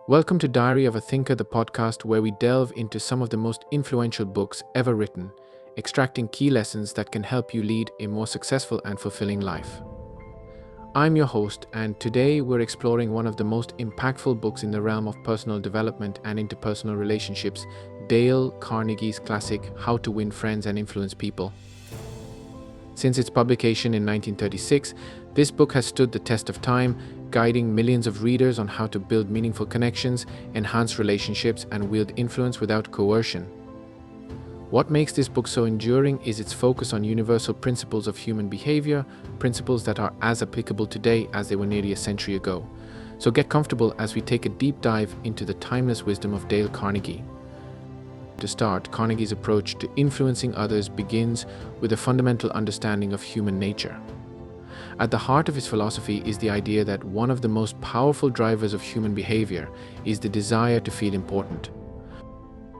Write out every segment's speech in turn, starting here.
Welcome to Diary of a Thinker, the podcast where we delve into some of the most influential books ever written, extracting key lessons that can help you lead a more successful and fulfilling life. I'm your host, and today we're exploring one of the most impactful books in the realm of personal development and interpersonal relationships, Dale Carnegie's classic How to Win Friends and Influence People. Since its publication in 1936, this book has stood the test of time, guiding millions of readers on how to build meaningful connections, enhance relationships, and wield influence without coercion. What makes this book so enduring is its focus on universal principles of human behavior, principles that are as applicable today as they were nearly a century ago. So get comfortable as we take a deep dive into the timeless wisdom of Dale Carnegie. To start, Carnegie's approach to influencing others begins with a fundamental understanding of human nature. At the heart of his philosophy is the idea that one of the most powerful drivers of human behavior is the desire to feel important.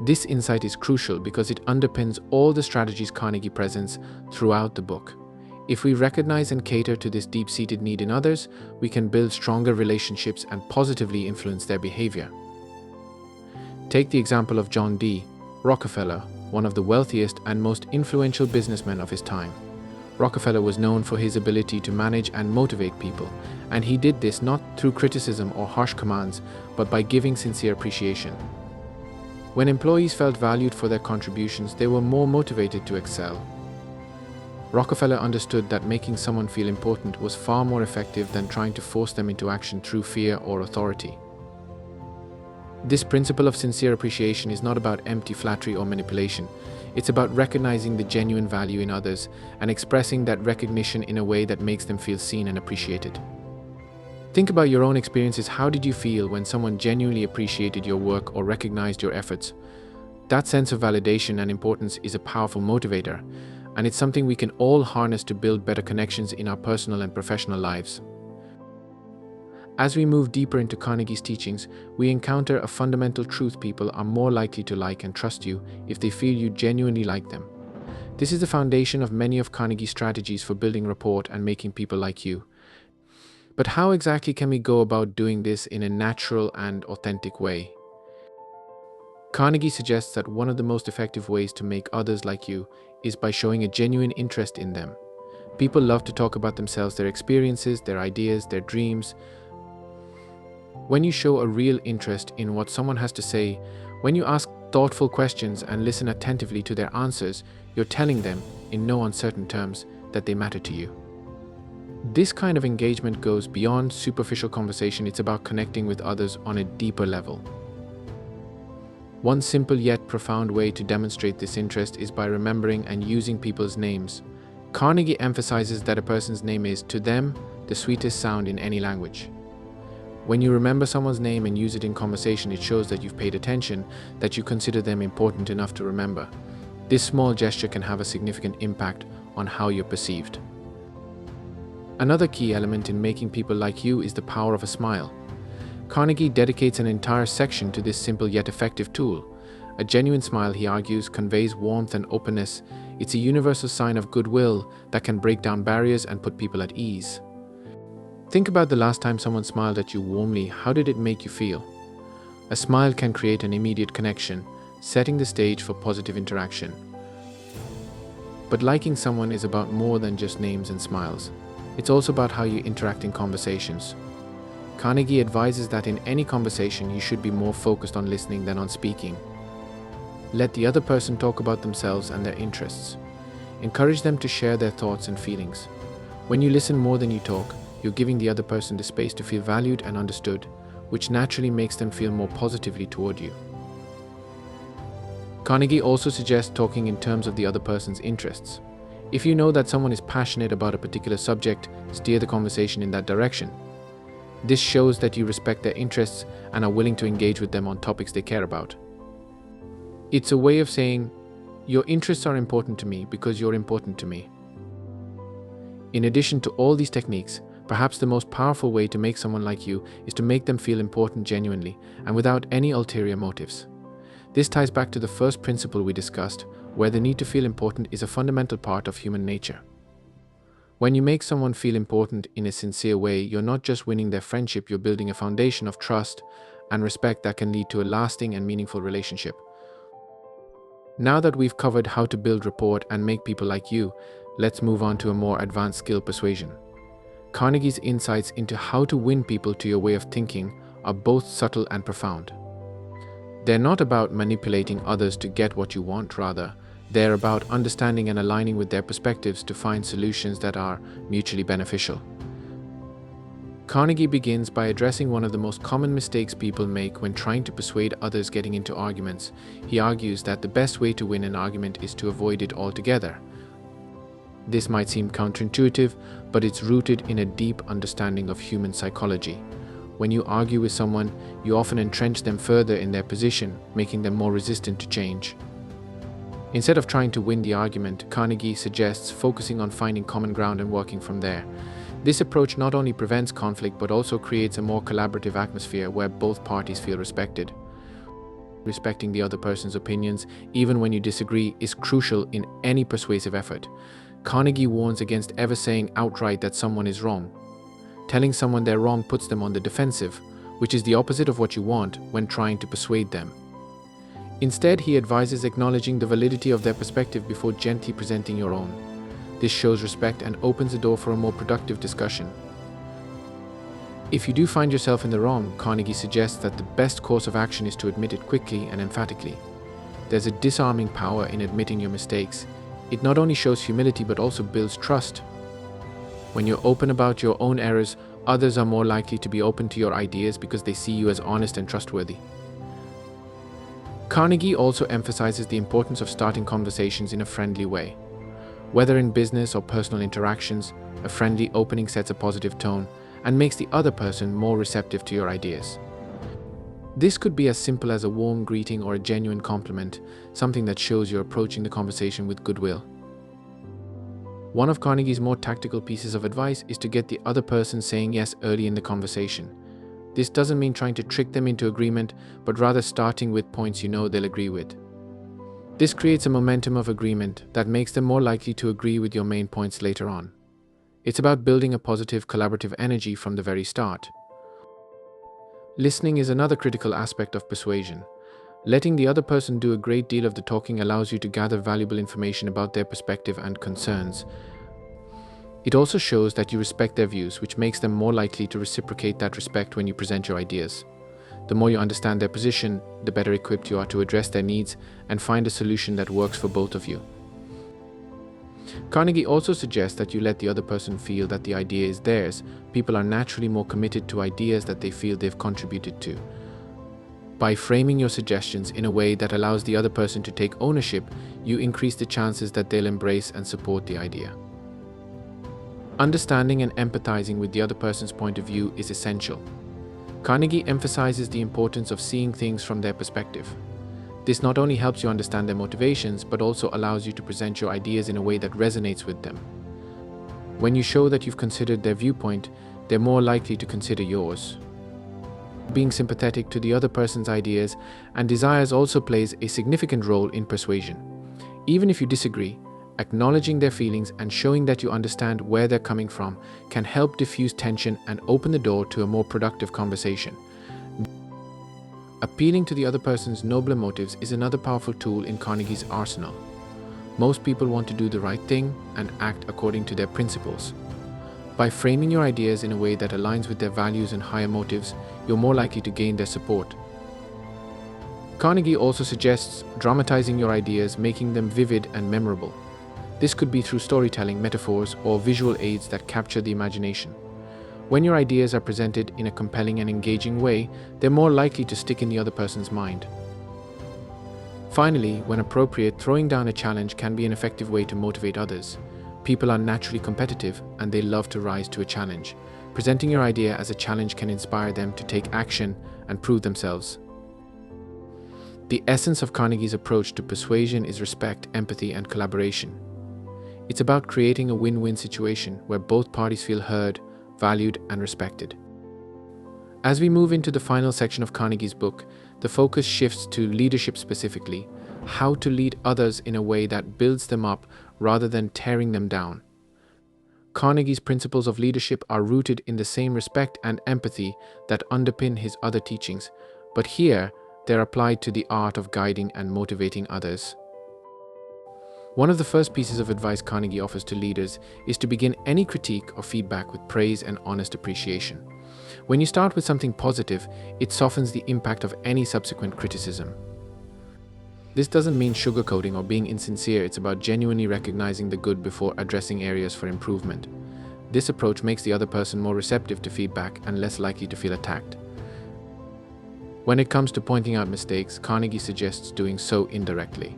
This insight is crucial because it underpins all the strategies Carnegie presents throughout the book. If we recognize and cater to this deep-seated need in others, we can build stronger relationships and positively influence their behavior. Take the example of John D. Rockefeller, one of the wealthiest and most influential businessmen of his time. Rockefeller was known for his ability to manage and motivate people, and he did this not through criticism or harsh commands, but by giving sincere appreciation. When employees felt valued for their contributions, they were more motivated to excel. Rockefeller understood that making someone feel important was far more effective than trying to force them into action through fear or authority. This principle of sincere appreciation is not about empty flattery or manipulation. It's about recognizing the genuine value in others and expressing that recognition in a way that makes them feel seen and appreciated. Think about your own experiences. How did you feel when someone genuinely appreciated your work or recognized your efforts? That sense of validation and importance is a powerful motivator, and it's something we can all harness to build better connections in our personal and professional lives. As we move deeper into Carnegie's teachings, we encounter a fundamental truth: people are more likely to like and trust you if they feel you genuinely like them. This is the foundation of many of Carnegie's strategies for building rapport and making people like you. But how exactly can we go about doing this in a natural and authentic way? Carnegie suggests that one of the most effective ways to make others like you is by showing a genuine interest in them. People love to talk about themselves, their experiences, their ideas, their dreams. When you show a real interest in what someone has to say, when you ask thoughtful questions and listen attentively to their answers, you're telling them, in no uncertain terms, that they matter to you. This kind of engagement goes beyond superficial conversation. It's about connecting with others on a deeper level. One simple yet profound way to demonstrate this interest is by remembering and using people's names. Carnegie emphasizes that a person's name is, to them, the sweetest sound in any language. When you remember someone's name and use it in conversation, it shows that you've paid attention, that you consider them important enough to remember. This small gesture can have a significant impact on how you're perceived. Another key element in making people like you is the power of a smile. Carnegie dedicates an entire section to this simple yet effective tool. A genuine smile, he argues, conveys warmth and openness. It's a universal sign of goodwill that can break down barriers and put people at ease. Think about the last time someone smiled at you warmly. How did it make you feel? A smile can create an immediate connection, setting the stage for positive interaction. But liking someone is about more than just names and smiles. It's also about how you interact in conversations. Carnegie advises that in any conversation, you should be more focused on listening than on speaking. Let the other person talk about themselves and their interests. Encourage them to share their thoughts and feelings. When you listen more than you talk, you're giving the other person the space to feel valued and understood, which naturally makes them feel more positively toward you. Carnegie also suggests talking in terms of the other person's interests. If you know that someone is passionate about a particular subject, steer the conversation in that direction. This shows that you respect their interests and are willing to engage with them on topics they care about. It's a way of saying, your interests are important to me because you're important to me. In addition to all these techniques, perhaps the most powerful way to make someone like you is to make them feel important genuinely and without any ulterior motives. This ties back to the first principle we discussed, where the need to feel important is a fundamental part of human nature. When you make someone feel important in a sincere way, you're not just winning their friendship, you're building a foundation of trust and respect that can lead to a lasting and meaningful relationship. Now that we've covered how to build rapport and make people like you, let's move on to a more advanced skill: persuasion. Carnegie's insights into how to win people to your way of thinking are both subtle and profound. They're not about manipulating others to get what you want, rather, they're about understanding and aligning with their perspectives to find solutions that are mutually beneficial. Carnegie begins by addressing one of the most common mistakes people make when trying to persuade others getting into arguments. He argues that the best way to win an argument is to avoid it altogether. This might seem counterintuitive, but it's rooted in a deep understanding of human psychology. When you argue with someone, you often entrench them further in their position, making them more resistant to change. Instead of trying to win the argument, Carnegie suggests focusing on finding common ground and working from there. This approach not only prevents conflict but also creates a more collaborative atmosphere where both parties feel respected. Respecting the other person's opinions, even when you disagree, is crucial in any persuasive effort. Carnegie warns against ever saying outright that someone is wrong. Telling someone they're wrong puts them on the defensive, which is the opposite of what you want when trying to persuade them. Instead, he advises acknowledging the validity of their perspective before gently presenting your own. This shows respect and opens the door for a more productive discussion. If you do find yourself in the wrong, Carnegie suggests that the best course of action is to admit it quickly and emphatically. There's a disarming power in admitting your mistakes. It not only shows humility but also builds trust. When you're open about your own errors, others are more likely to be open to your ideas because they see you as honest and trustworthy. Carnegie also emphasizes the importance of starting conversations in a friendly way. Whether in business or personal interactions, a friendly opening sets a positive tone and makes the other person more receptive to your ideas. This could be as simple as a warm greeting or a genuine compliment, something that shows you're approaching the conversation with goodwill. One of Carnegie's more tactical pieces of advice is to get the other person saying yes early in the conversation. This doesn't mean trying to trick them into agreement, but rather starting with points you know they'll agree with. This creates a momentum of agreement that makes them more likely to agree with your main points later on. It's about building a positive, collaborative energy from the very start. Listening is another critical aspect of persuasion. Letting the other person do a great deal of the talking allows you to gather valuable information about their perspective and concerns. It also shows that you respect their views, which makes them more likely to reciprocate that respect when you present your ideas. The more you understand their position, the better equipped you are to address their needs and find a solution that works for both of you. Carnegie also suggests that you let the other person feel that the idea is theirs. People are naturally more committed to ideas that they feel they've contributed to. By framing your suggestions in a way that allows the other person to take ownership, you increase the chances that they'll embrace and support the idea. Understanding and empathizing with the other person's point of view is essential. Carnegie emphasizes the importance of seeing things from their perspective. This not only helps you understand their motivations, but also allows you to present your ideas in a way that resonates with them. When you show that you've considered their viewpoint, they're more likely to consider yours. Being sympathetic to the other person's ideas and desires also plays a significant role in persuasion. Even if you disagree, acknowledging their feelings and showing that you understand where they're coming from can help diffuse tension and open the door to a more productive conversation. Appealing to the other person's nobler motives is another powerful tool in Carnegie's arsenal. Most people want to do the right thing and act according to their principles. By framing your ideas in a way that aligns with their values and higher motives, you're more likely to gain their support. Carnegie also suggests dramatizing your ideas, making them vivid and memorable. This could be through storytelling, metaphors, or visual aids that capture the imagination. When your ideas are presented in a compelling and engaging way, they're more likely to stick in the other person's mind. Finally, when appropriate, throwing down a challenge can be an effective way to motivate others. People are naturally competitive and they love to rise to a challenge. Presenting your idea as a challenge can inspire them to take action and prove themselves. The essence of Carnegie's approach to persuasion is respect, empathy, and collaboration. It's about creating a win-win situation where both parties feel heard, valued, and respected. As we move into the final section of Carnegie's book, the focus shifts to leadership specifically, how to lead others in a way that builds them up rather than tearing them down. Carnegie's principles of leadership are rooted in the same respect and empathy that underpin his other teachings, but here they're applied to the art of guiding and motivating others. One of the first pieces of advice Carnegie offers to leaders is to begin any critique or feedback with praise and honest appreciation. When you start with something positive, it softens the impact of any subsequent criticism. This doesn't mean sugarcoating or being insincere, it's about genuinely recognizing the good before addressing areas for improvement. This approach makes the other person more receptive to feedback and less likely to feel attacked. When it comes to pointing out mistakes, Carnegie suggests doing so indirectly.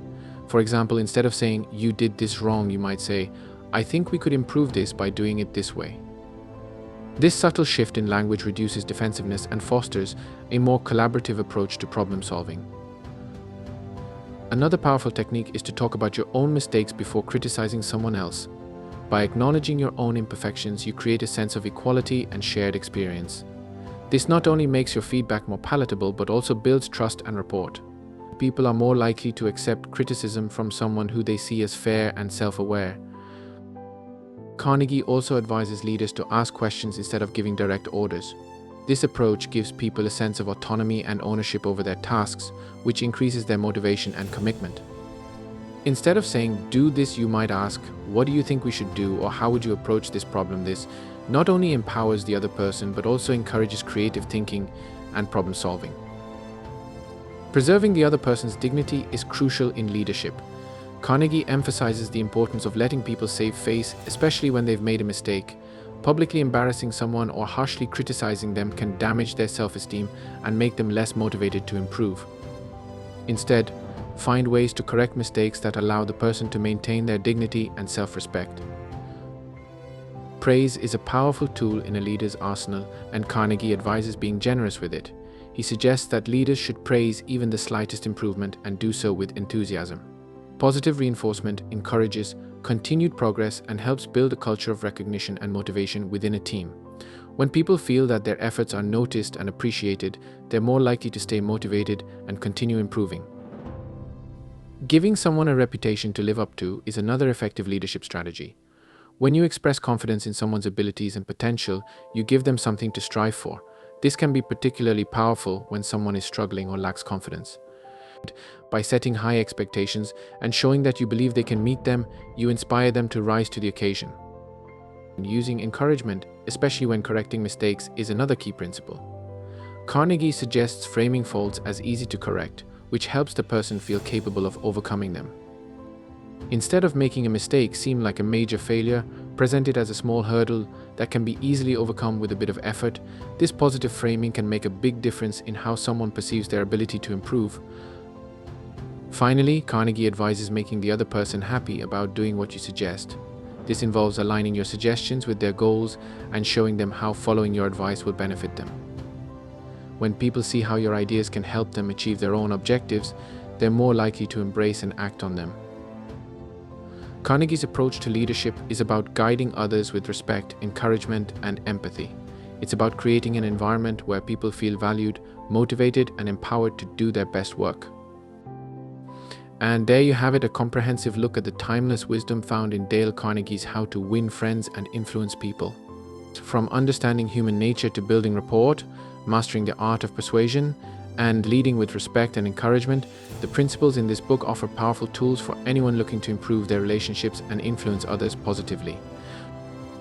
For example, instead of saying, "You did this wrong," you might say, "I think we could improve this by doing it this way." This subtle shift in language reduces defensiveness and fosters a more collaborative approach to problem solving. Another powerful technique is to talk about your own mistakes before criticizing someone else. By acknowledging your own imperfections, you create a sense of equality and shared experience. This not only makes your feedback more palatable, but also builds trust and rapport. People are more likely to accept criticism from someone who they see as fair and self-aware. Carnegie also advises leaders to ask questions instead of giving direct orders. This approach gives people a sense of autonomy and ownership over their tasks, which increases their motivation and commitment. Instead of saying, "Do this," you might ask, "What do you think we should do?" or "How would you approach this problem?" This not only empowers the other person, but also encourages creative thinking and problem solving. Preserving the other person's dignity is crucial in leadership. Carnegie emphasizes the importance of letting people save face, especially when they've made a mistake. Publicly embarrassing someone or harshly criticizing them can damage their self-esteem and make them less motivated to improve. Instead, find ways to correct mistakes that allow the person to maintain their dignity and self-respect. Praise is a powerful tool in a leader's arsenal, and Carnegie advises being generous with it. He suggests that leaders should praise even the slightest improvement and do so with enthusiasm. Positive reinforcement encourages continued progress and helps build a culture of recognition and motivation within a team. When people feel that their efforts are noticed and appreciated, they're more likely to stay motivated and continue improving. Giving someone a reputation to live up to is another effective leadership strategy. When you express confidence in someone's abilities and potential, you give them something to strive for. This can be particularly powerful when someone is struggling or lacks confidence. By setting high expectations and showing that you believe they can meet them, you inspire them to rise to the occasion. Using encouragement, especially when correcting mistakes, is another key principle. Carnegie suggests framing faults as easy to correct, which helps the person feel capable of overcoming them. Instead of making a mistake seem like a major failure, present it as a small hurdle that can be easily overcome with a bit of effort. This positive framing can make a big difference in how someone perceives their ability to improve. Finally, Carnegie advises making the other person happy about doing what you suggest. This involves aligning your suggestions with their goals and showing them how following your advice will benefit them. When people see how your ideas can help them achieve their own objectives, they're more likely to embrace and act on them. Carnegie's approach to leadership is about guiding others with respect, encouragement, and empathy. It's about creating an environment where people feel valued, motivated, and empowered to do their best work. And there you have it, a comprehensive look at the timeless wisdom found in Dale Carnegie's How to Win Friends and Influence People. From understanding human nature to building rapport, mastering the art of persuasion, and leading with respect and encouragement, the principles in this book offer powerful tools for anyone looking to improve their relationships and influence others positively.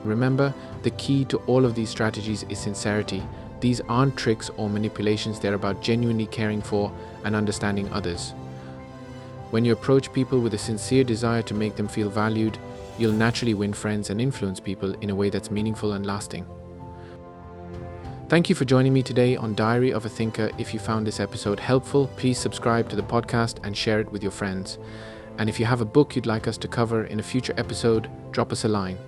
Remember, the key to all of these strategies is sincerity. These aren't tricks or manipulations, they're about genuinely caring for and understanding others. When you approach people with a sincere desire to make them feel valued, you'll naturally win friends and influence people in a way that's meaningful and lasting. Thank you for joining me today on Diary of a Thinker. If you found this episode helpful, please subscribe to the podcast and share it with your friends. And if you have a book you'd like us to cover in a future episode, drop us a line.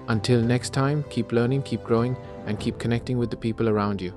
Until next time, keep learning, keep growing, and keep connecting with the people around you.